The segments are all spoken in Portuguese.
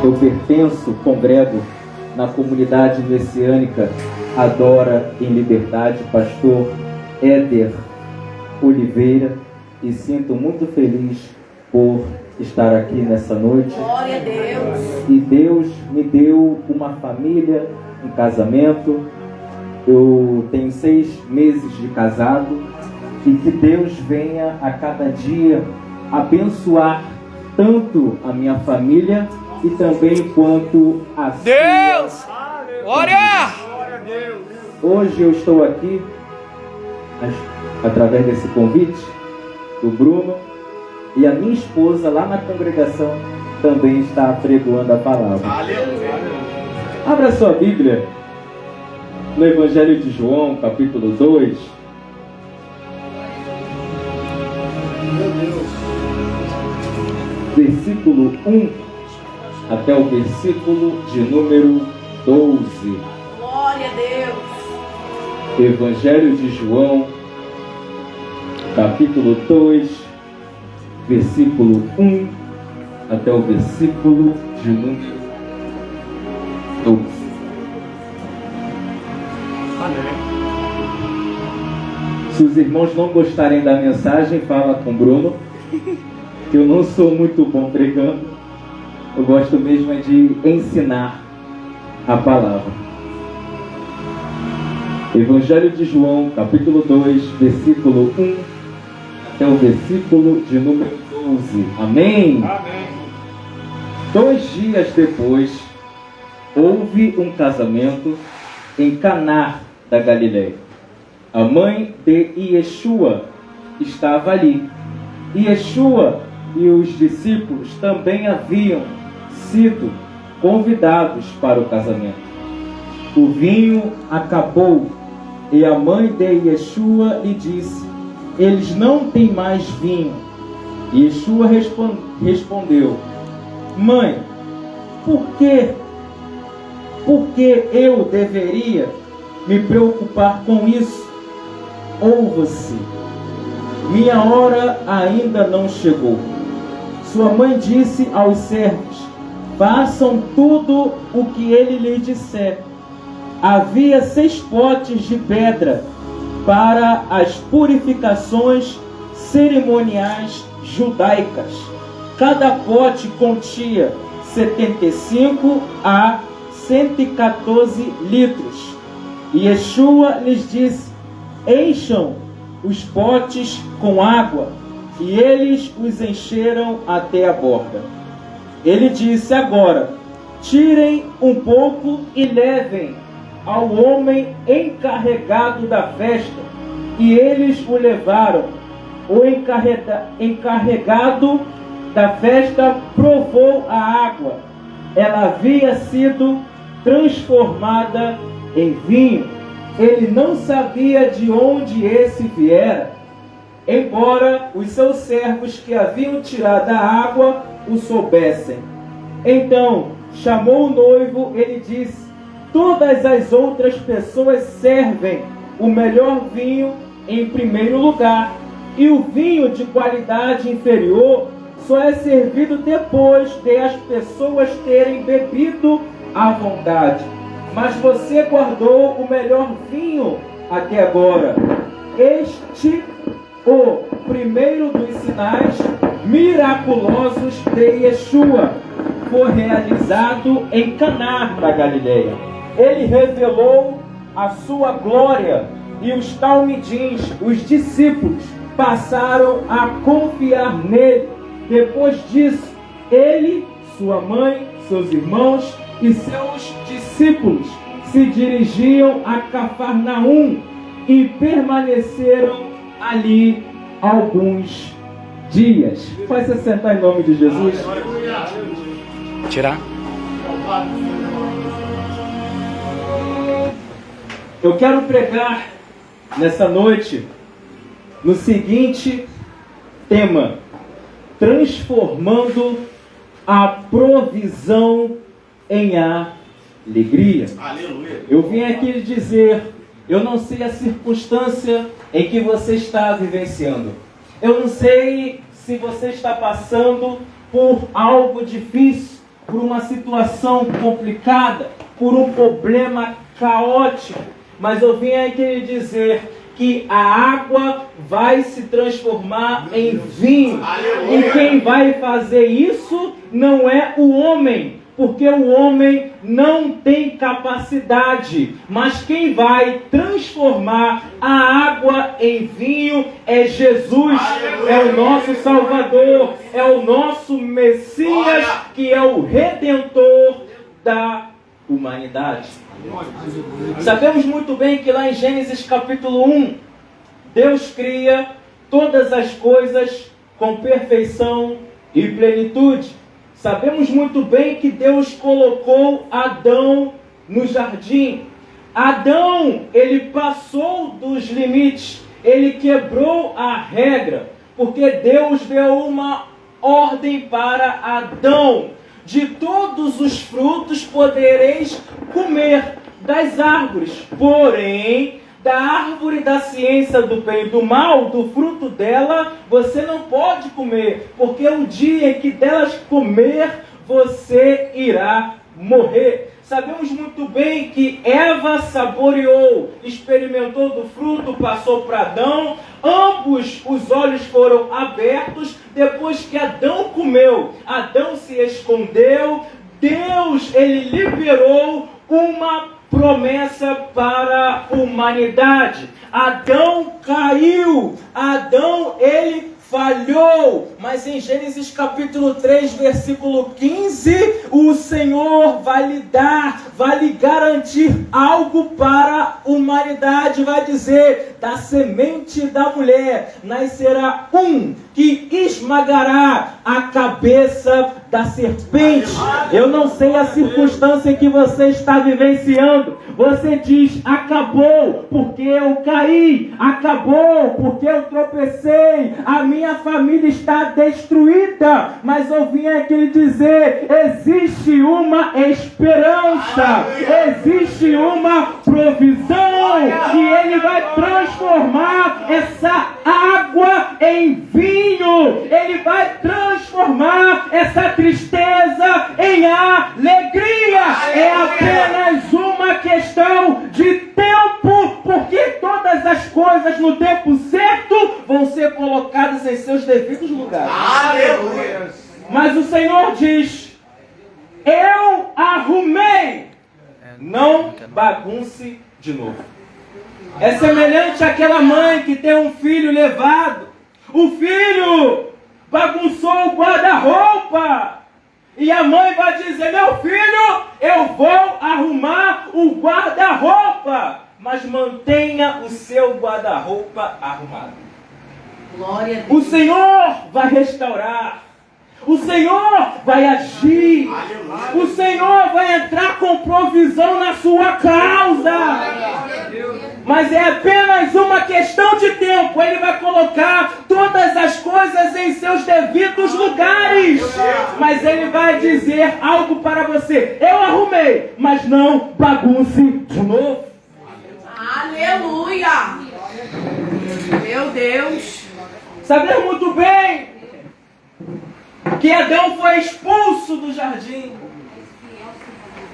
Eu pertenço, congrego na comunidade messiânica Adora em Liberdade, pastor Éder Oliveira, e sinto muito feliz por estar aqui nessa noite. Glória a Deus. E Deus me deu uma família, um casamento. Eu tenho 6 meses de casado, e que Deus venha a cada dia abençoar tanto a minha família e também quanto a Deus! sua. Glória! Hoje eu estou aqui através desse convite do Bruno, e a minha esposa lá na congregação também está apregoando a palavra. Abra sua Bíblia no Evangelho de João, capítulo 2. Versículo 1 até o versículo de número 12. Glória a Deus. Evangelho de João, capítulo 2, versículo 1 até o versículo de número 12. Se os irmãos não gostarem da mensagem, fala com o Bruno, que eu não sou muito bom pregando. Eu gosto mesmo é de ensinar a palavra. Evangelho de João, capítulo 2, versículo 1 até o versículo de número 12. Amém? Amém. 2 dias depois, houve um casamento em Caná da Galileia. A mãe de Yeshua estava ali. Yeshua e os discípulos também haviam sido convidados para o casamento. O vinho acabou e a mãe de Yeshua lhe disse: eles não têm mais vinho. Yeshua respondeu: mãe, por que eu deveria me preocupar com isso? Ouça-se, minha hora ainda não chegou. Sua mãe disse aos servos: façam tudo o que ele lhe disser. Havia 6 potes de pedra para as purificações cerimoniais judaicas. Cada pote continha 75 a 114 litros. E Yeshua lhes disse: encham os potes com água. E eles os encheram até a borda. Ele disse: agora, tirem um pouco e levem ao homem encarregado da festa. E eles o levaram. O encarregado da festa provou a água. Ela havia sido transformada em vinho. Ele não sabia de onde esse viera, embora os seus servos que haviam tirado a água o soubessem. Então chamou o noivo. Ele disse: todas as outras pessoas servem o melhor vinho em primeiro lugar, e o vinho de qualidade inferior só é servido depois de as pessoas terem bebido à vontade. Mas você guardou o melhor vinho até agora. Este, o primeiro dos sinais miraculosos de Yeshua, foi realizado em Caná da Galileia. Ele revelou a sua glória, e os talmidins, os discípulos, passaram a confiar nele. Depois disso, ele, sua mãe, seus irmãos e seus discípulos se dirigiam a Cafarnaum e permaneceram ali alguns dias. Pode se sentar em nome de Jesus. Tirar. Eu quero pregar nessa noite no seguinte tema: transformando a provisão em alegria. Aleluia. Eu vim aqui dizer, eu não sei a circunstância em que você está vivenciando. Eu não sei se você está passando por algo difícil por uma situação complicada, por um problema caótico, mas eu vim aqui lhe dizer que a água vai se transformar em vinho. E quem vai fazer isso não é o homem, porque o homem não tem capacidade, mas quem vai transformar a água em vinho é Jesus, é o nosso Salvador, é o nosso Messias, que é o Redentor da humanidade. Sabemos muito bem que lá em Gênesis capítulo 1, Deus cria todas as coisas com perfeição e plenitude. Sabemos muito bem que Deus colocou Adão no jardim. Adão, ele passou dos limites, ele quebrou a regra, porque Deus deu uma ordem para Adão: de todos os frutos podereis comer das árvores, porém, da árvore da ciência do bem e do mal, do fruto dela, você não pode comer, porque o dia em que delas comer, você irá morrer. Sabemos muito bem que Eva saboreou, experimentou do fruto, passou para Adão, ambos os olhos foram abertos. Depois que Adão comeu, Adão se escondeu, Deus, ele liberou uma promessa para a humanidade. Adão caiu, Adão, ele falhou, mas em Gênesis capítulo 3, versículo 15, o Senhor vai lhe dar, vai lhe garantir algo para a humanidade. Vai dizer: da semente da mulher nascerá um que esmagará a cabeça da serpente. Eu não sei a circunstância em que você está vivenciando. Você diz: acabou porque eu caí, acabou porque eu tropecei, a minha família está destruída. Mas eu vim aqui lhe dizer: existe uma esperança, existe uma provisão, e Ele vai transformar essa água em vinho, Ele vai transformar essa tristeza em alegria. É apenas uma questão de tempo, porque todas as coisas no tempo certo vão ser colocadas em seus devidos lugares. Aleluia! Mas o Senhor diz: eu arrumei, não bagunce de novo. É semelhante àquela mãe que tem um filho levado. O filho bagunçou o guarda-roupa, e a mãe vai dizer: meu filho, eu vou arrumar o guarda-roupa, mas mantenha o seu guarda-roupa arrumado. Glória a Deus. O Senhor vai restaurar, o Senhor vai agir, o Senhor vai entrar com provisão na sua causa. Mas é apenas uma questão de tempo. Ele vai colocar todas as coisas em seus devidos lugares. Mas Ele vai dizer algo para você: eu arrumei, mas não bagunce de novo. Aleluia! Meu Deus! Sabemos muito bem que Adão foi expulso do jardim.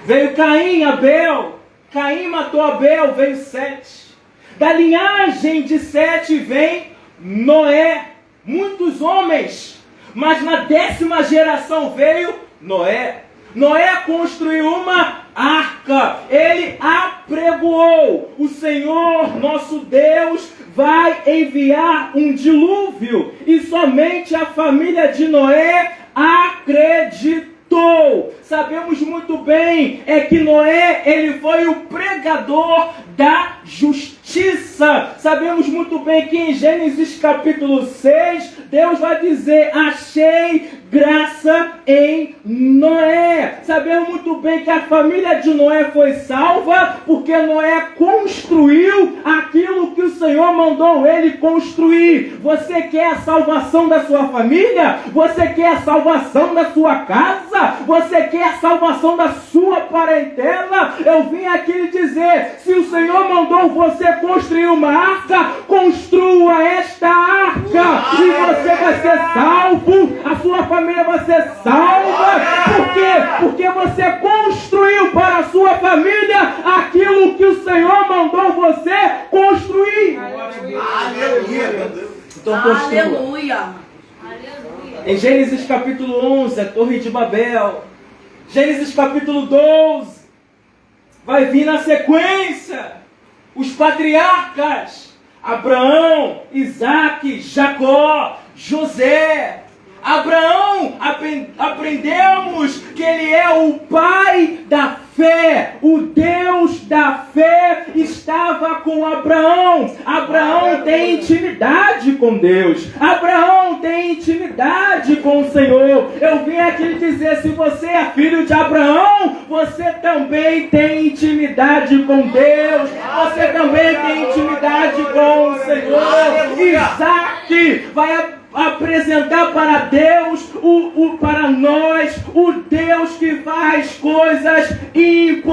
Veio Caim, Abel. Caim matou Abel, veio Sete. Da linhagem de Sete vem Noé. Muitos homens. Mas na 10ª geração veio Noé. Noé construiu uma arca. Ele apregoou: o Senhor nosso Deus vai enviar um dilúvio. E somente a família de Noé acreditou. Sabemos muito bem que Noé, ele foi o pregador da justiça. Sabemos muito bem que em Gênesis capítulo 6, Deus vai dizer: achei graça em Noé. Sabemos muito bem que a família de Noé foi salva porque Noé construiu aquilo que o Senhor mandou ele construir. Você quer a salvação da sua família? Você quer a salvação da sua casa? Você quer a salvação da sua parentela? Eu vim aqui lhe dizer: se o Senhor mandou você construir uma arca, construa esta arca, e você vai ser salvo, a sua família família vai ser salva. Por quê? Porque você construiu para a sua família aquilo que o Senhor mandou você construir. Então construa. Aleluia. Em Gênesis capítulo 11, a Torre de Babel. Gênesis capítulo 12. Vai vir na sequência os patriarcas. Abraão, Isaque, Jacó, José. Abraão, aprendemos que ele é o pai da fé. O Deus da fé estava com Abraão. Abraão tem intimidade com Deus. Abraão tem intimidade com o Senhor. Eu vim aqui dizer, se você é filho de Abraão, você também tem intimidade com Deus. Você também tem intimidade com o Senhor. Isaque vai apresentar para Deus, para nós, o Deus que faz coisas impossíveis.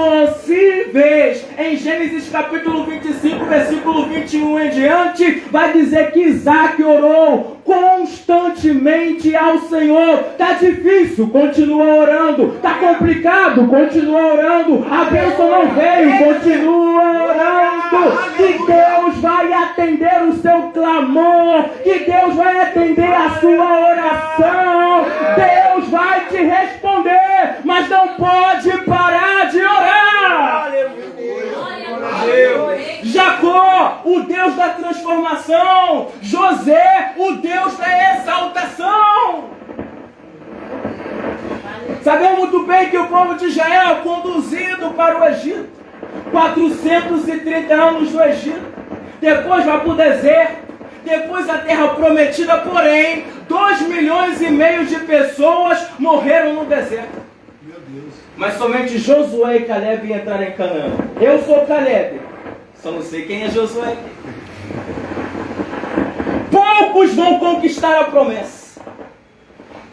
Em Gênesis capítulo 25, versículo 21 em diante, vai dizer que Isaque orou constantemente ao Senhor. Está difícil, continua orando. Está complicado, continua orando. A bênção não veio, continua orando. Que Deus vai atender o seu clamor, que Deus vai atender a sua oração. Deus vai te responder, mas não pode parar de orar. Jacó, o Deus da transformação. José, o Deus da exaltação. Sabemos muito bem que o povo de Israel é conduzido para o Egito. 430 anos no Egito. Depois vai para o deserto. Depois a terra prometida, porém, 2,5 milhões de pessoas morreram no deserto. Meu Deus. Mas somente Josué e Caleb entraram em Canaã. Eu sou Caleb, só não sei quem é Josué. Poucos vão conquistar a promessa.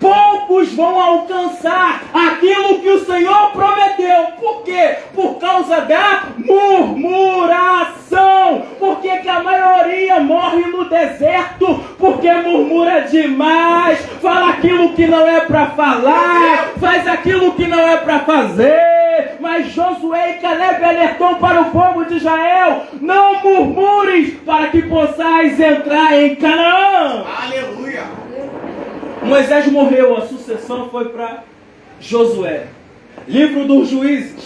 Poucos vão alcançar aquilo que o Senhor prometeu. Por quê? Por causa da murmuração. Porque que a maioria morre no deserto? Porque murmura demais, fala aquilo que não é para falar, faz aquilo que não é para fazer. Mas Josué e Caleb alertou para o povo de Israel: não murmures, para que possais entrar em Canaã. Aleluia! Moisés morreu, a sucessão foi para Josué. Livro dos Juízes.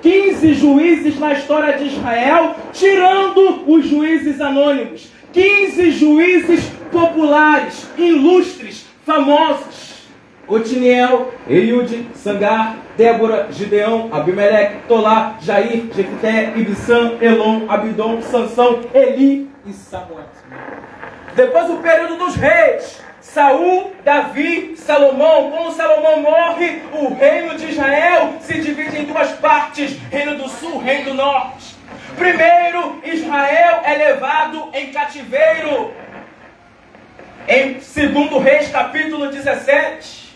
15 juízes na história de Israel, tirando os juízes anônimos. 15 juízes populares, ilustres, famosos. Otiniel, Eliude, Sangar, Débora, Gideão, Abimeleque, Tolá, Jair, Jefté, Ibissã, Elon, Abidom, Sansão, Eli e Samuel. Depois o período dos reis. Saul, Davi, Salomão. Quando Salomão morre, o reino de Israel se divide em duas partes: reino do sul, reino do norte. Primeiro, Israel é levado em cativeiro. Em 2 Reis, capítulo 17.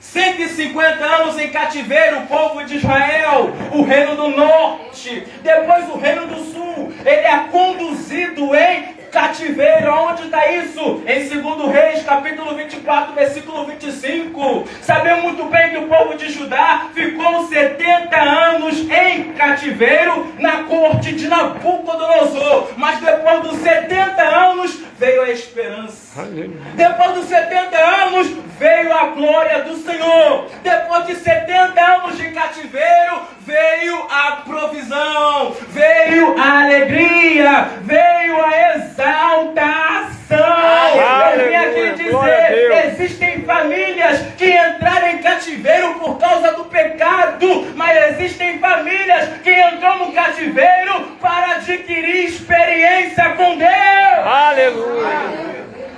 150 anos em cativeiro, o povo de Israel, o reino do norte. Depois o reino do sul, ele é conduzido em cativeiro. Onde está isso? Em 2 Reis, capítulo 24, versículo 25. Sabemos muito bem que o povo de Judá ficou 70 anos em cativeiro na corte de Nabucodonosor. Mas depois dos 70 anos veio a esperança. Depois dos 70 anos veio a glória do Senhor. Depois de 70 anos de cativeiro veio a provisão, veio a alegria, veio a exaltação. Eu vim aqui dizer, existem famílias que entraram em cativeiro por causa do pecado, mas existem famílias que entram no cativeiro para adquirir experiência com Deus. Aleluia!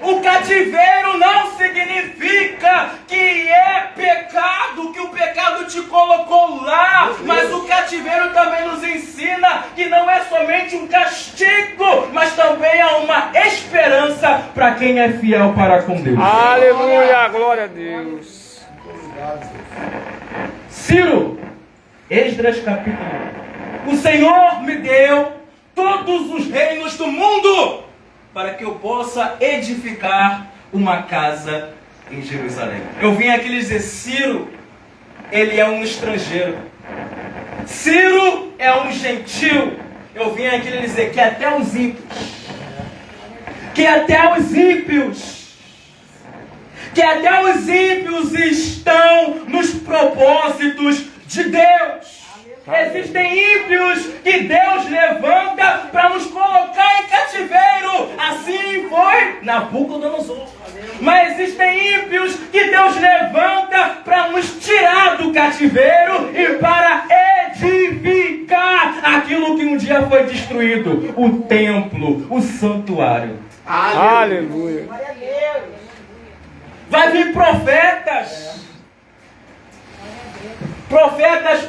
O cativeiro não significa que é pecado, que o pecado te colocou lá. Mas o cativeiro também nos ensina que não é somente um castigo, mas também é uma esperança para quem é fiel para com Deus. Aleluia, glória a Deus. Ciro, Esdras capítulo 1. O Senhor me deu todos os reinos do mundo para que eu possa edificar uma casa em Jerusalém. Eu vim aqui lhe dizer, Ciro, ele é um estrangeiro. Ciro é um gentil. Eu vim aqui lhe dizer que até os ímpios, estão nos propósitos de Deus. Existem ímpios que Deus levanta para nos colocar em cativeiro. Assim foi Nabucodonosor. Mas existem ímpios que Deus levanta para nos tirar do cativeiro e para edificar aquilo que um dia foi destruído: o templo, o santuário. Aleluia. Vai vir profetas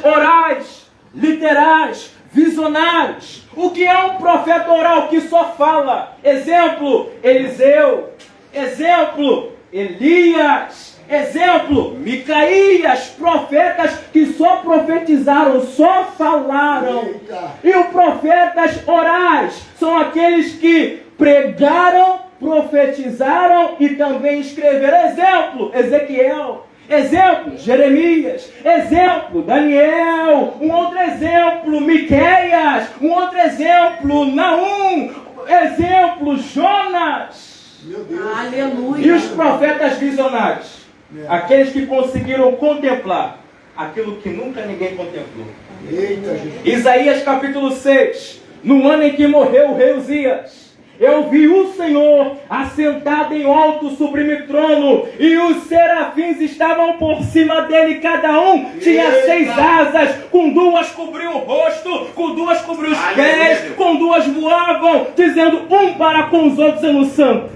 orais, literais, visionários. O que é um profeta oral que só fala? Exemplo, Eliseu. Exemplo, Elias. Exemplo, Micaías. Profetas que só profetizaram, só falaram. E os profetas orais são aqueles que pregaram, profetizaram e também escreveram. Exemplo, Ezequiel. Exemplo, Jeremias. Exemplo, Daniel. Um outro exemplo, Miqueias. Um outro exemplo, Naum. Exemplo, Jonas. Meu Deus. Aleluia. E os profetas visionários? Aqueles que conseguiram contemplar aquilo que nunca ninguém contemplou. Eita, Jesus. Isaías capítulo 6. No ano em que morreu o rei Uzias, eu vi o Senhor assentado em alto sublime trono, e os serafins estavam por cima dele, cada um tinha 6 asas, com 2 cobriam o rosto, com 2 cobriam os pés, com 2 voavam, dizendo um para com os outros, dizendo: Santo,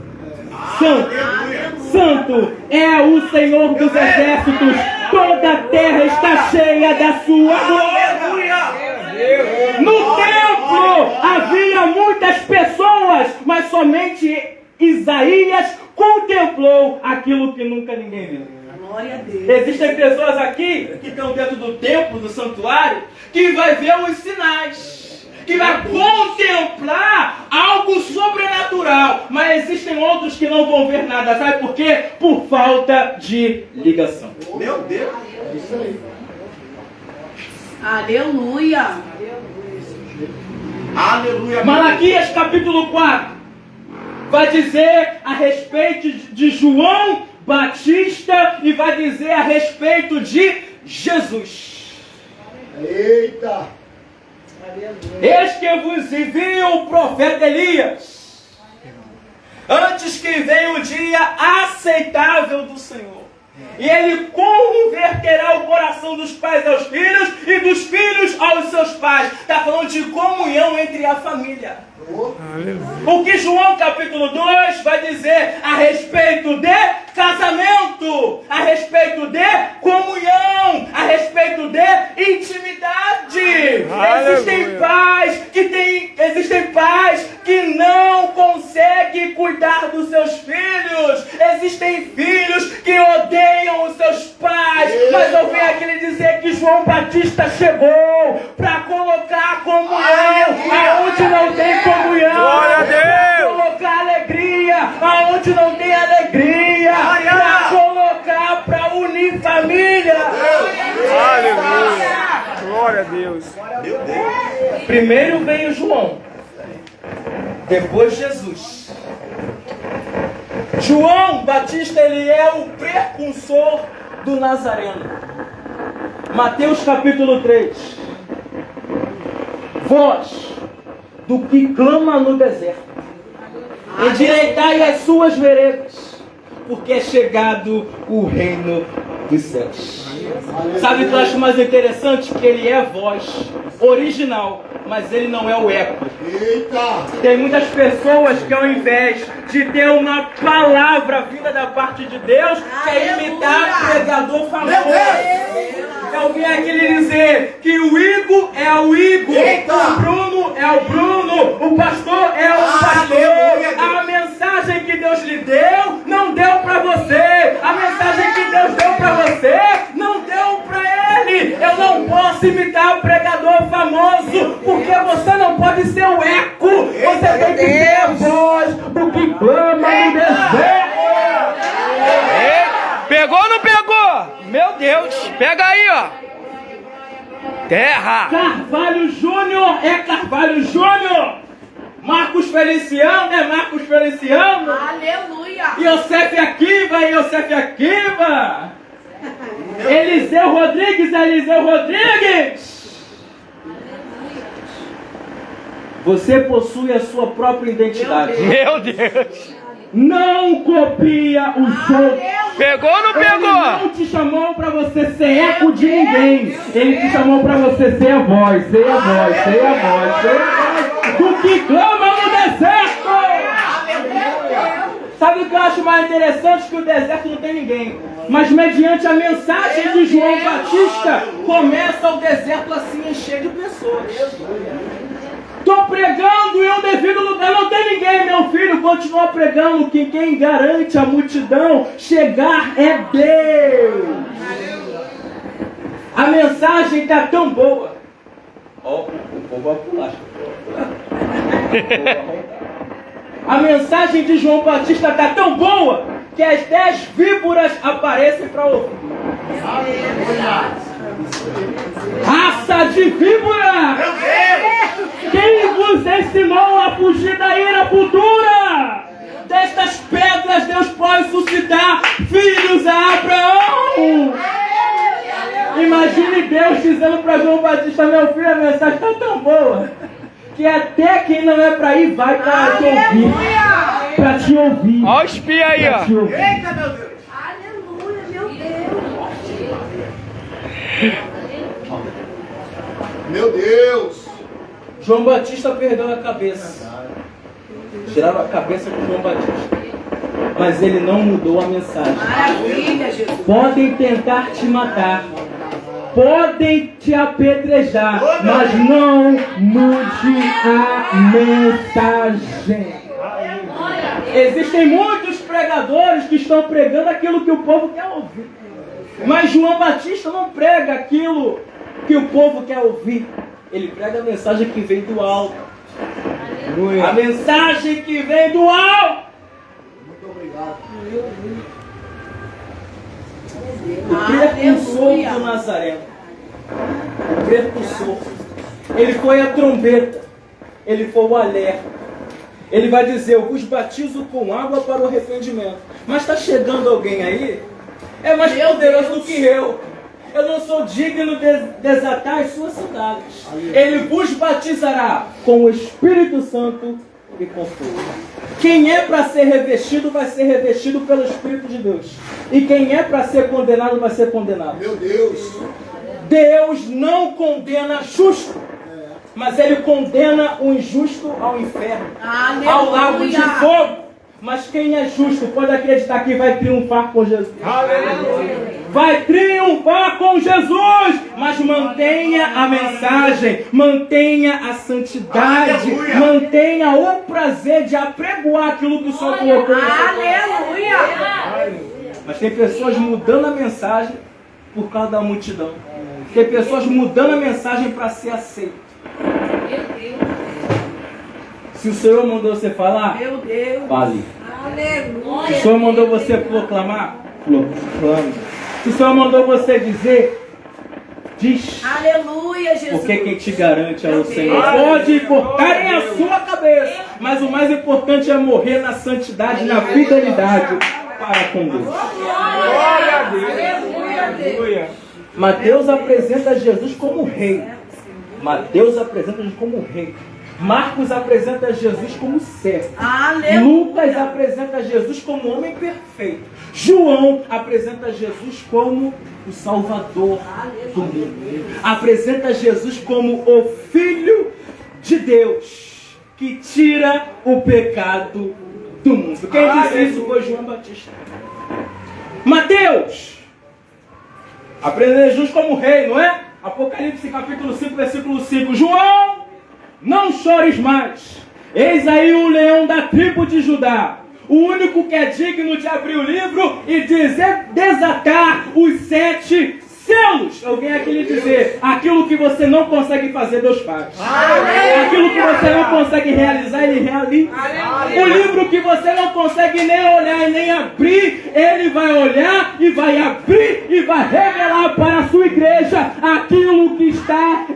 Santo, Santo é o Senhor dos exércitos, toda a terra está cheia da sua glória. No templo havia muitas pessoas, mas somente Isaías contemplou aquilo que nunca ninguém viu. Glória a Deus. Existem pessoas aqui que estão dentro do templo, do santuário, que vai ver os sinais, que vai contemplar algo sobrenatural, mas existem outros que não vão ver nada. Sabe por quê? Por falta de ligação. Meu Deus. É isso aí. Aleluia. Aleluia. Malaquias capítulo 4 vai dizer a respeito de João Batista e vai dizer a respeito de Jesus. Eita. Eis que vos envio o profeta Elias, antes que venha o dia aceitável do Senhor. E ele converterá o coração dos pais aos filhos e dos filhos aos seus pais. Está falando de comunhão entre a família. O que João capítulo 2 vai dizer a respeito de casamento, a respeito de comunhão, a respeito de intimidade. Existem pais que não conseguem cuidar dos seus filhos. Existem filhos que odeiam os seus pais. Mas eu venho aqui lhe dizer que João Batista chegou para colocar a comunhão aonde não tem comunhão. Glória a Deus. Para colocar alegria aonde não tem alegria. Para colocar, para unir família. Aleluia. Glória a Deus. Meu Deus. Primeiro veio João, depois Jesus. João Batista, ele é o precursor do Nazareno. Mateus capítulo 3. Voz do que clama no deserto, endireitai as suas veredas, porque é chegado o reino dos céus. Sabe o que eu acho mais interessante? Que ele é a voz original, mas ele não é o eco. Eita. Tem muitas pessoas que ao invés de ter uma palavra vinda da parte de Deus, quer imitar pregador famoso. Eu vim aqui lhe dizer que o Igor é o Igor, o Bruno é o Bruno, o pastor é o pastor. A mensagem que Deus lhe deu, não deu para você. A mensagem que Deus deu para você, não deu para ele. Eu não posso imitar o pregador famoso, porque você não pode ser o eco. Você tem que ser a voz do que clama no deserto. Pegou ou não pegou? Meu Deus. Pega aí, ó. Terra. Carvalho Júnior é Carvalho Júnior. Marcos Feliciano é Marcos Feliciano. Aleluia. Iosef Akiva é Iosef Akiva. Eliseu Rodrigues é Eliseu Rodrigues. Você possui a sua própria identidade. Meu Deus. Não copia os outros. Pegou ou não Ele pegou? não te chamou para você ser eco de ninguém. Ele te chamou para você ser a voz, ser a voz, ser a voz, ser a voz do que clama no deserto. Sabe o que eu acho mais interessante? Que o deserto não tem ninguém. Mas mediante a mensagem de João Batista, começa o deserto a se encher de pessoas. Estou pregando em um devido lugar, não tem ninguém, meu filho. Continua pregando, que quem garante a multidão chegar é Deus. A mensagem está tão boa. Ó, o povo vai pular. A mensagem de João Batista está tão boa que as 10 víboras aparecem para ouvir. Raça de víbora! Quem vos ensinou a fugir da ira futura? Destas pedras Deus pode suscitar filhos a Abraão. Imagine Deus dizendo para João Batista: meu filho, a mensagem está tão boa que até quem não é para ir vai para te ouvir. Para te ouvir. Olha o espia aí, ó. Eita, meu Deus. Aleluia, meu Deus. Meu Deus. João Batista perdeu a cabeça. Tiraram a cabeça com João Batista. Mas ele não mudou a mensagem. Maravilha, Jesus. Podem tentar te matar. Podem te apedrejar. Mas não mude a mensagem. Existem muitos pregadores que estão pregando aquilo que o povo quer ouvir. Mas João Batista não prega aquilo que o povo quer ouvir. Ele prega a mensagem que vem do alto. A mensagem que vem do alto. Muito obrigado. O precursor do Nazareno. O precursor. Ele foi a trombeta. Ele foi o alerta. Ele vai dizer: eu vos batizo com água para o arrependimento. Mas está chegando alguém aí? É mais poderoso do que eu. Eu não sou digno de desatar as suas sandálias. Ele vos batizará com o Espírito Santo e com fogo. Quem é para ser revestido vai ser revestido pelo Espírito de Deus. E quem é para ser condenado vai ser condenado. Meu Deus. Deus não condena justo, mas Ele condena o injusto ao inferno, Aleluia. ao lago de fogo. Mas quem é justo pode acreditar que vai triunfar com Jesus. Aleluia. Vai triunfar com Jesus, mas mantenha a mensagem, mantenha a santidade, Aleluia. mantenha o prazer de apregoar aquilo que o Senhor colocou no seu coração. Aleluia. Mas tem pessoas mudando a mensagem por causa da multidão. Tem pessoas mudando a mensagem para ser aceito. Se o Senhor mandou você falar, Meu Deus. fale. Aleluia. Se o Senhor mandou você proclamar, proclame. Se o Senhor mandou você dizer, diz. Aleluia, Jesus. Porque quem te garante é o Senhor. Deus. Pode cortarem a sua cabeça, mas o mais importante é morrer na santidade, na fidelidade para com Deus. Glória a Deus. Aleluia. Mateus apresenta Jesus como rei. Mateus apresenta Jesus como rei. Marcos apresenta Jesus como servo. Aleluia. Lucas apresenta Jesus como homem perfeito. João apresenta Jesus como o Salvador do mundo. Apresenta Jesus como o Filho de Deus que tira o pecado do mundo. Quem disse isso foi João Batista. Mateus apresenta Jesus como rei, não é? Apocalipse capítulo 5, versículo 5. João, não chores mais. Eis aí o leão da tribo de Judá, o único que é digno de abrir o livro e dizer, desatar os 7 selos. Eu venho aqui lhe dizer, aquilo que você não consegue fazer, Deus faz. Aquilo que você não consegue realizar, Ele realiza. O livro que você não consegue nem olhar e nem abrir, Ele vai olhar e vai abrir e vai revelar para a sua igreja aquilo que está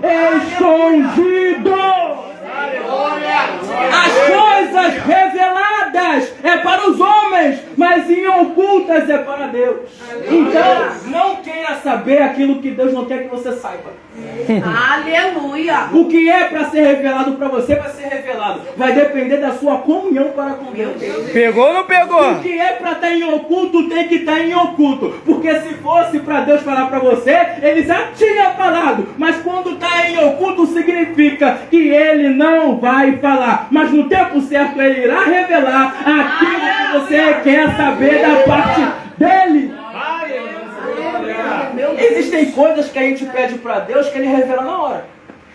escondido. As coisas reveladas é para os homens, mas em ocultas é para Deus. Então, não queira saber aquilo que Deus não quer que você saiba. Aleluia. O que é para ser revelado para você vai ser revelado. Vai depender da sua comunhão para com Deus. Pegou ou não pegou? O que é para estar em oculto tem que estar em oculto. Porque se fosse para Deus falar para você, Ele já tinha falado. Mas quando está em oculto significa que Ele não vai falar. Mas no tempo certo Ele irá revelar aquilo que você quer saber da parte dEle. Existem coisas que a gente pede para Deus que Ele revela na hora.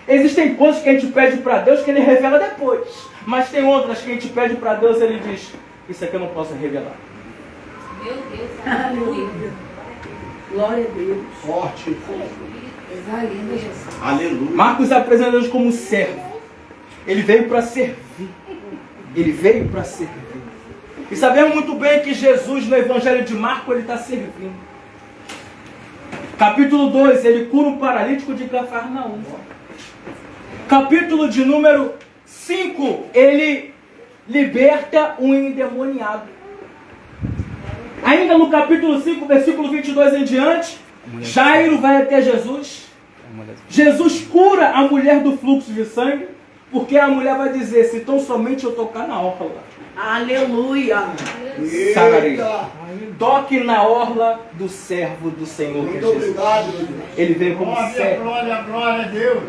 Existem coisas que a gente pede para Deus que Ele revela depois. Mas tem outras que a gente pede para Deus e Ele diz, isso aqui eu não posso revelar. Meu Deus. Aleluia. Glória a Deus. Forte. Coisa linda, Jesus. Aleluia. Marcos apresenta Deus como servo. Ele veio para servir. Ele veio para servir. E sabemos muito bem que Jesus, no Evangelho de Marcos, Ele está servindo. Capítulo 2, Ele cura um paralítico de Cafarnaum. Capítulo de número 5, Ele liberta um endemoniado. Ainda no capítulo 5, versículo 22 em diante, Jairo vai até Jesus. Jesus cura a mulher do fluxo de sangue, porque a mulher vai dizer, se tão somente eu tocar na orla. Aleluia. Sararei. Toque na orla do servo do Senhor, que é Muito Jesus. obrigado, meu Deus. Ele veio como servo. Glória a Deus.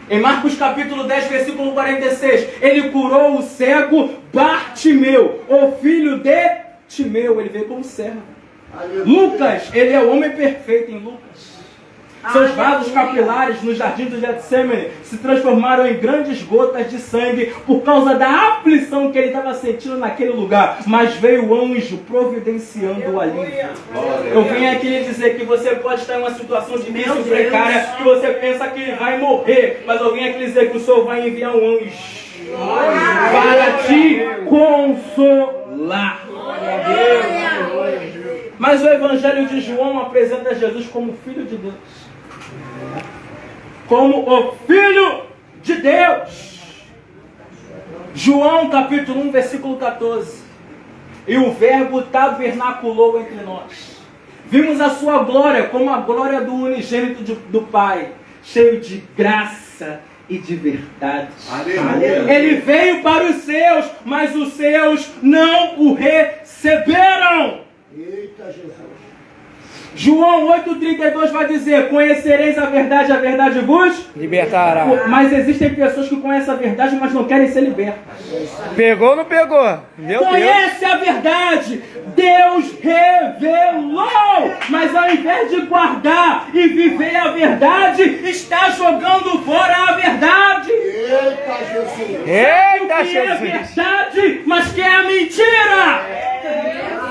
Em Marcos capítulo 10, versículo 46, Ele curou o cego Bartimeu, o filho de Timeu. Ele veio como servo. Aleluia. Lucas, ele é o homem perfeito em Lucas. Seus vasos capilares no jardim do Getsemane se transformaram em grandes gotas de sangue por causa da aflição que ele estava sentindo naquele lugar. Mas veio o anjo providenciando o alívio. Eu venho aqui lhe dizer que você pode estar em uma situação difícil, precária, que você pensa que vai morrer. Mas eu venho aqui lhe dizer que o Senhor vai enviar um anjo para te consolar. Mas o Evangelho de João apresenta Jesus como Filho de Deus. Como o Filho de Deus. João capítulo 1, versículo 14. E o Verbo tabernaculou entre nós. Vimos a sua glória como a glória do unigênito do Pai, cheio de graça e de verdade. Aleluia. Ele veio para os seus, mas os seus não o receberam. Eita, Jesus. João 8,32 vai dizer, conhecereis a verdade vos Libertará. Mas existem pessoas que conhecem a verdade, mas não querem ser libertas. Pegou ou não pegou? Meu Deus. Conhece a verdade, Deus revelou, mas ao invés de guardar e viver a verdade, está jogando fora a verdade. Eita, Jesus. Eita, Que é Jesus. verdade, mas que é a mentira.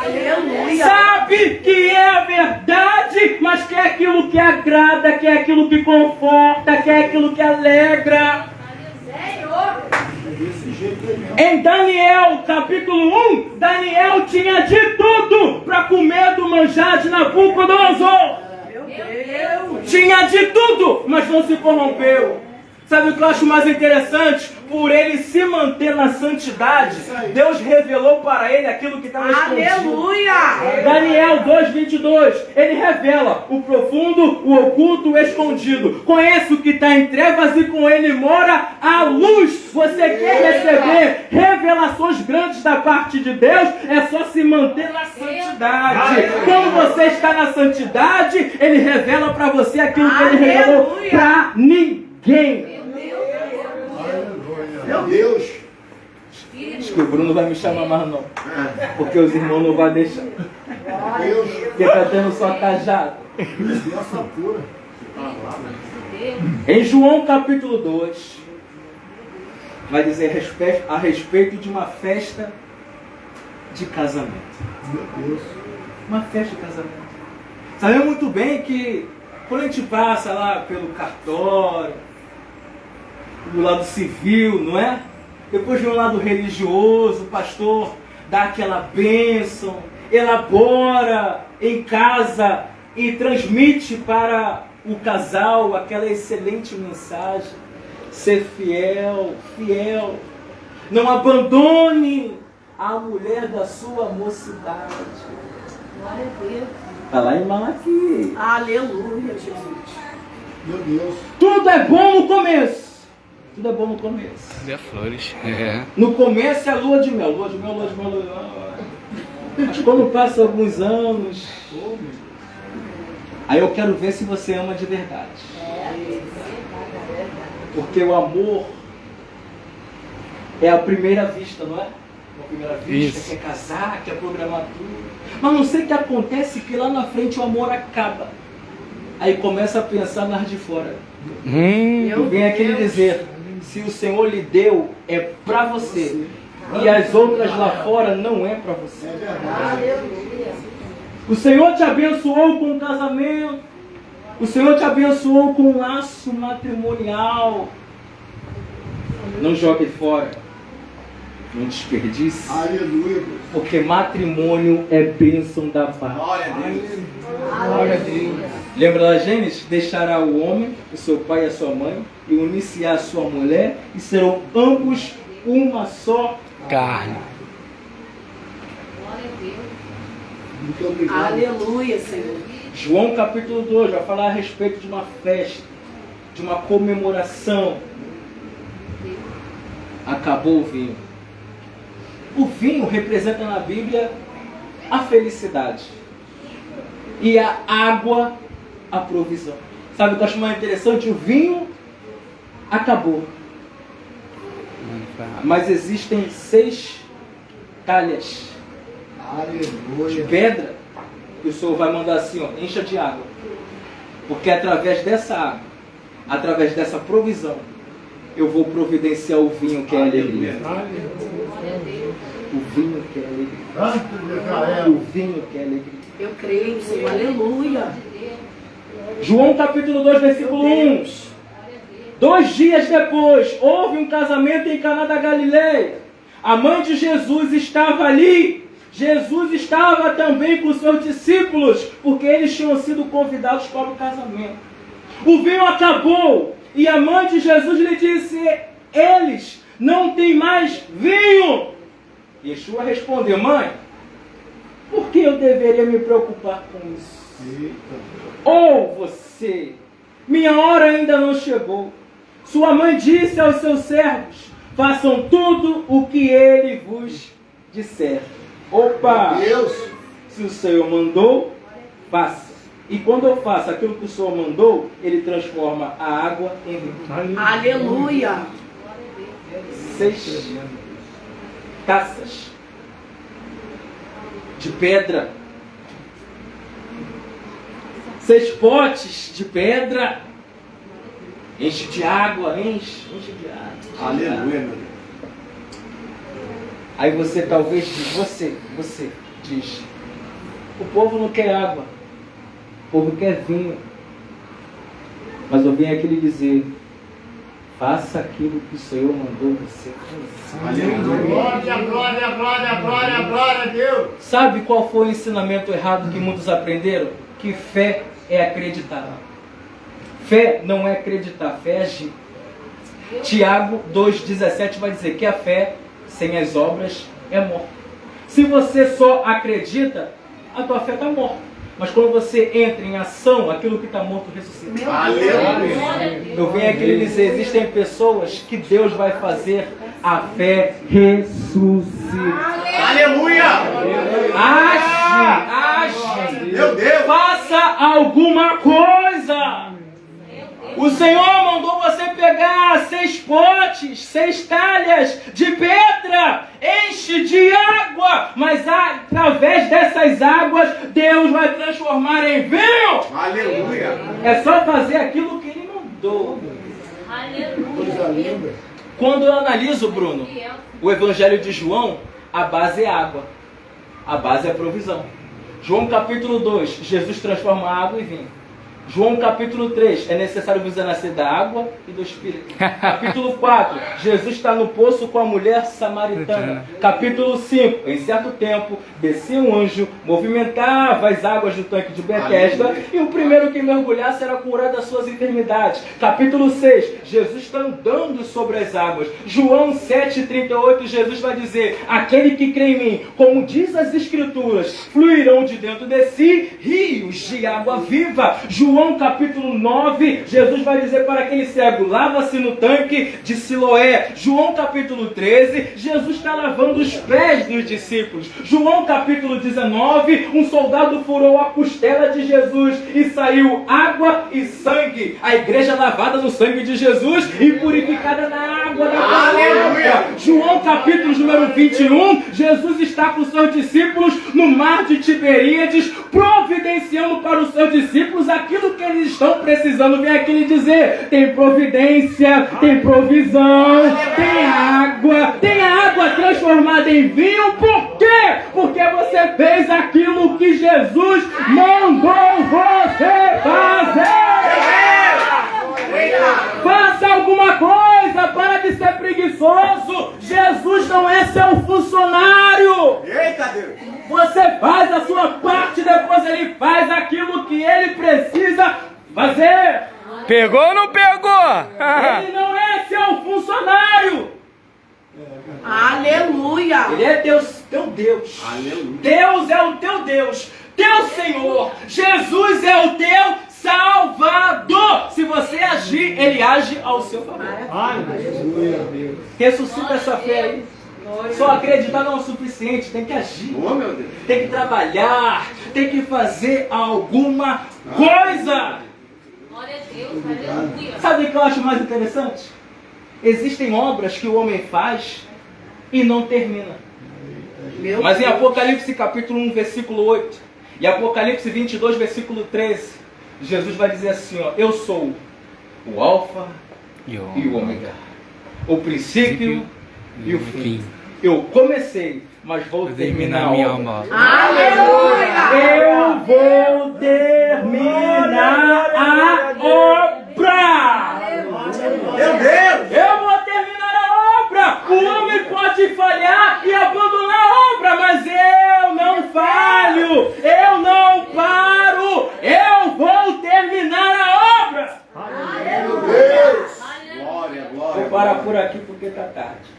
Aleluia. Sabe que é a verdade, mas que é aquilo que agrada, que é aquilo que conforta, que é aquilo que alegra. Em Daniel, capítulo 1, Daniel tinha de tudo para comer do manjar de Nabucodonosor. Tinha de tudo, mas não se corrompeu. Sabe o que eu acho mais interessante? Por ele se manter na santidade, Deus revelou para ele aquilo que estava escondido. Aleluia. Daniel 2,22, ele revela o profundo, o oculto, o escondido. Conhece o que está em trevas e com ele mora a luz. Você quer receber revelações grandes da parte de Deus? É só se manter na santidade. Quando você está na santidade, ele revela para você aquilo que ele revelou para ninguém. Meu Deus. Acho que o Bruno vai me chamar mais não, porque os irmãos não vão deixar. Deus. Porque está tendo só cajado. Nossa pura. Em João capítulo 2, vai dizer a respeito de uma festa de casamento. Meu Deus. Uma festa de casamento. Sabemos muito bem que quando a gente passa lá pelo cartório, do lado civil, não é? Depois de um lado religioso, o pastor dá aquela bênção, elabora em casa e transmite para o casal aquela excelente mensagem. Ser fiel, fiel. Não abandone a mulher da sua mocidade. Glória a Deus. Está lá em Malaquias. Aleluia, Jesus. Meu Deus. Tudo é bom no começo. Tudo é bom no começo. Cadê flores? É. No começo é a lua de mel. Lua de mel, lua de mel, lua de mel. Mas quando passa alguns anos, aí eu quero ver se você ama de verdade. Porque o amor é a primeira vista, não é? A primeira vista, Isso. quer casar, quer programar tudo. Mas não sei o que acontece, que lá na frente o amor acaba. Aí começa a pensar nas de fora. Meu Vem aquele Deus. dizer, se o Senhor lhe deu, é para você. E as outras lá fora não é para você. É verdade. Aleluia. O Senhor te abençoou com um casamento. O Senhor te abençoou com um laço matrimonial. Não jogue fora. Não desperdice. Aleluia. Porque matrimônio é bênção da paz. Glória a Deus. Glória a Deus. Lembra da Gênesis? Deixará o homem, o seu pai e a sua mãe, e unir-se-á a sua mulher, e serão ambos uma só. Carne. Glória a Deus. Muito obrigado. Aleluia, Senhor. João capítulo 2 vai falar a respeito de uma festa, de uma comemoração. Acabou o vinho. O vinho representa na Bíblia a felicidade. E a água, a provisão. Sabe o que eu acho mais interessante? O vinho acabou. Mas existem 6 talhas de Aleluia. pedra que o Senhor vai mandar assim, ó, encha de água. Porque através dessa água, através dessa provisão, eu vou providenciar o vinho que é alegria. O vinho que é alegria. Santo de Israel. O vinho que é alegria. Eu creio, Senhor. Aleluia. João capítulo 2, versículo 1. 2 dias depois, houve um casamento em Caná da Galileia. A mãe de Jesus estava ali. Jesus estava também com seus discípulos, porque eles tinham sido convidados para o casamento. O vinho acabou, e a mãe de Jesus lhe disse: eles não têm mais vinho. Yeshua respondeu: mãe, por que eu deveria me preocupar com isso? Eita. Ou você, minha hora ainda não chegou. Sua mãe disse aos seus servos: façam tudo o que ele vos disser. Opa! Deus. Se o Senhor mandou, faça. E quando eu faço aquilo que o Senhor mandou, ele transforma a água em vinho. Aleluia. 6 taças de pedra. 6 potes de pedra. Enche de água, enche de água. Aleluia, meu Deus. Aí você talvez diz, você diz, o povo não quer água, o povo quer vinho. Mas eu venho aqui lhe dizer, faça aquilo que o Senhor mandou você fazer. Aleluia. Glória, glória, glória, glória, glória a Deus. Sabe qual foi o ensinamento errado que muitos aprenderam? Que fé é acreditar. Fé não é acreditar, fé é agir. Tiago 2,17 vai dizer que a fé sem as obras é morta. Se você só acredita, a tua fé está morta. Mas quando você entra em ação, aquilo que está morto ressuscita. Meu Aleluia. Deus. Eu venho aqui lhe dizer, existem pessoas que Deus vai fazer a fé ressuscitar. Aleluia. Age. Meu Deus. Faça alguma coisa. O Senhor mandou você pegar 6 potes, 6 talhas de pedra, enche de água, mas através dessas águas, Deus vai transformar em vinho. Aleluia. É só fazer aquilo que Ele mandou. Coisa linda. Quando eu analiso, Bruno, o Evangelho de João, a base é água. A base é a provisão. João capítulo 2, Jesus transforma água em vinho. João capítulo 3, é necessário você nascer da água e do Espírito. Capítulo 4, Jesus está no poço com a mulher samaritana. Capítulo 5, em certo tempo, descia um anjo, movimentava as águas do tanque de Betesda, e o primeiro que mergulhasse era curado das suas enfermidades. Capítulo 6, Jesus está andando sobre as águas. João 7,38, Jesus vai dizer: aquele que crê em mim, como diz as Escrituras, fluirão de dentro de si rios de água viva. João capítulo 9, Jesus vai dizer para aquele cego: lava-se no tanque de Siloé. João capítulo 13, Jesus está lavando os pés dos discípulos. João capítulo 19, um soldado furou a costela de Jesus e saiu água e sangue. A igreja lavada no sangue de Jesus e purificada na água da palavra. João capítulo número 21, Jesus está com os seus discípulos no mar de Tiberíades, providenciando para os seus discípulos aquilo que eles estão precisando. Vem aqui lhe dizer: tem providência, tem provisão, tem água transformada em vinho. Por quê? Porque você fez aquilo que Jesus mandou você fazer. Faça alguma coisa, para de ser preguiçoso. Jesus não é seu funcionário. Eita Deus! Você faz a sua parte, depois ele faz aquilo que ele precisa fazer. Pegou ou não pegou? Ele não é seu funcionário. Aleluia. Ele é teu Deus. Aleluia. Deus é o teu Deus, teu Senhor. Jesus é o teu Salvador. Se você agir, ele age ao seu favor. Ressuscita essa fé aí. Só acreditar não é o suficiente, tem que agir, Oh, meu Deus. tem que trabalhar, tem que fazer alguma coisa. Glória a Deus. Aleluia. Sabe o que eu acho mais interessante? Existem obras que o homem faz e não termina. Mas em Apocalipse capítulo 1, versículo 8, e Apocalipse 22, versículo 13, Jesus vai dizer assim, ó: eu sou o Alfa e o Ômega, o princípio e o fim. Eu comecei, mas vou terminar a obra. Aleluia. Eu vou terminar a obra. Meu Deus! Eu vou terminar a obra. O homem pode falhar e abandonar a obra, mas eu não falho. Eu não paro. Eu vou terminar a obra. Meu Deus! Glória, Vou glória. parar por aqui porque está tarde.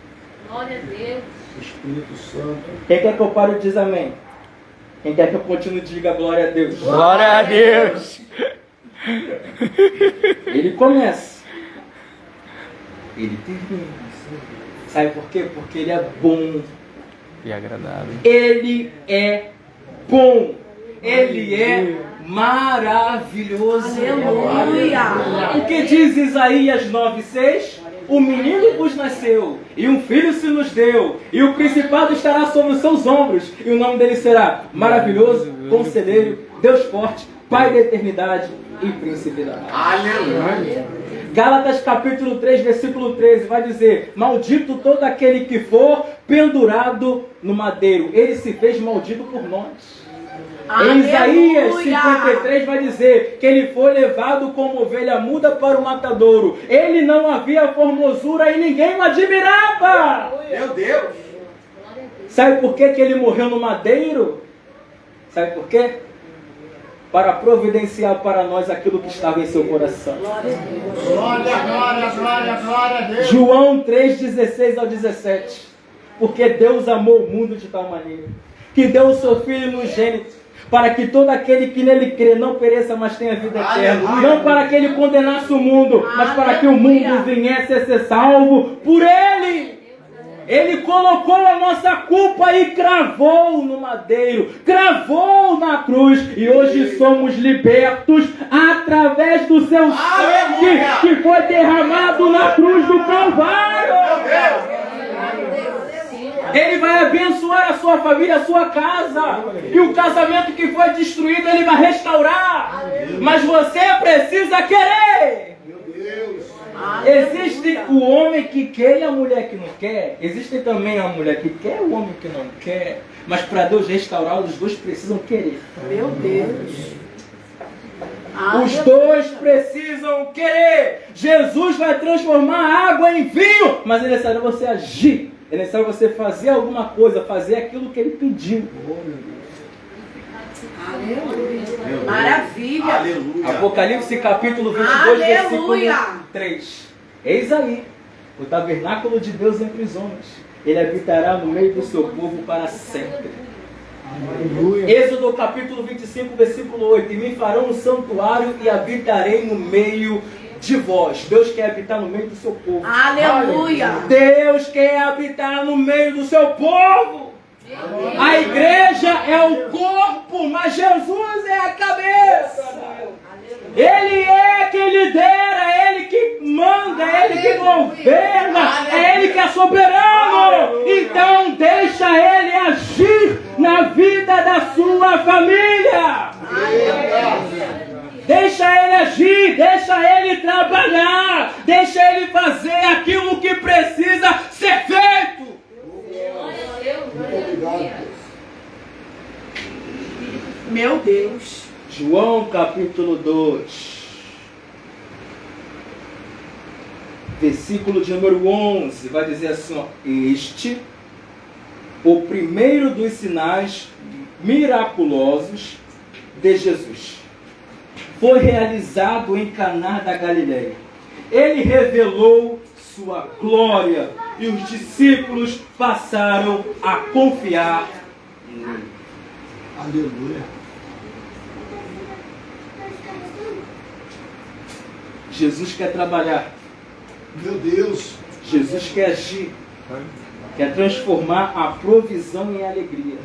Glória a Deus. Espírito Santo. Quem quer que eu pare diz amém. Quem quer que eu continue diga glória a Deus. Glória a Deus. Ele começa, ele termina. Sabe por quê? Porque ele é bom. E agradável. Ele é bom. Ele é maravilhoso. Aleluia. O que diz Isaías 9,6? O menino vos nasceu, e um filho se nos deu, e o principado estará sobre os seus ombros, e o nome dele será Maravilhoso, Conselheiro, Deus Forte, Pai da Eternidade e Príncipe da Paz. Aleluia. Gálatas capítulo 3, versículo 13, vai dizer: maldito todo aquele que for pendurado no madeiro. Ele se fez maldito por nós. Em Isaías 53 vai dizer que ele foi levado como ovelha muda para o matadouro. Ele não havia formosura e ninguém o admirava. Meu Deus! Sabe por que ele morreu no madeiro? Sabe por quê? Para providenciar para nós aquilo que estava em seu coração. Glória, glória, glória, glória a Deus! João 3, 16 ao 17. Porque Deus amou o mundo de tal maneira que deu o seu Filho unigênito, para que todo aquele que nele crê não pereça, mas tenha vida eterna. Aleluia. Não para que ele condenasse o mundo, mas para que o mundo viesse a ser salvo por ele. Ele colocou a nossa culpa e cravou no madeiro, cravou na cruz, e hoje somos libertos através do seu sangue que foi derramado na cruz do Calvário. Meu Deus! Ele vai abençoar a sua família, a sua casa. E o casamento que foi destruído, ele vai restaurar. Mas você precisa querer. Meu Deus! Existe o homem que que quer e a mulher que não quer. Existe também a mulher que quer e o homem que não quer. Mas para Deus restaurar, os dois precisam querer. Meu Deus. Os dois precisam querer. Jesus vai transformar a água em vinho, mas é necessário você agir. É necessário você fazer alguma coisa, fazer aquilo que ele pediu. Aleluia. Maravilha. Aleluia. Apocalipse capítulo 22, Aleluia. versículo 3. Eis aí o tabernáculo de Deus entre os homens. Ele habitará no meio do seu povo para sempre. Aleluia. Êxodo capítulo 25, versículo 8. E me farão um santuário e habitarei no meio de vós. Deus quer habitar no meio do seu povo. Aleluia. Deus quer habitar no meio do seu povo. A igreja é o corpo, mas Jesus é a cabeça. Ele é quem lidera, é Ele que manda, é Ele que governa, é Ele que é soberano. Então deixa Ele agir na vida da sua família. Deixa Ele agir, deixa Ele trabalhar, deixa Ele fazer aquilo que precisa ser feito. Meu Deus. João capítulo 2, versículo de número 11, vai dizer assim, ó, este, o primeiro dos sinais miraculosos de Jesus, foi realizado em Caná da Galileia. Ele revelou sua glória e os discípulos passaram a confiar nele. Aleluia. Jesus quer trabalhar. Meu Deus. Jesus quer agir. Quer transformar a provisão em alegria.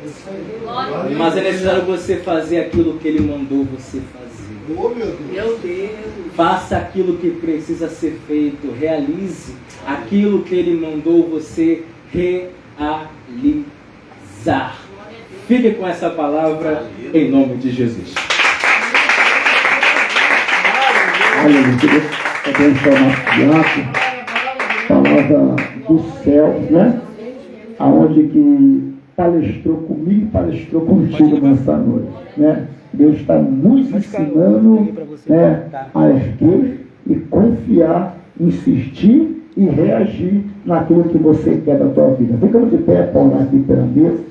Mas é necessário você fazer aquilo que Ele mandou você fazer. Oh, meu Deus. Meu Deus. Faça aquilo que precisa ser feito. Realize aquilo que Ele mandou você realizar. Fique com essa palavra em nome de Jesus. Aleluia. Podemos chamar Tiago, palavra do céu, né? Aonde que palestrou comigo, palestrou contigo nessa noite, né? Deus está nos ensinando, né, a erguer e confiar, insistir e reagir naquilo que você quer da tua vida. Ficamos de pé para orar aqui pela mesa.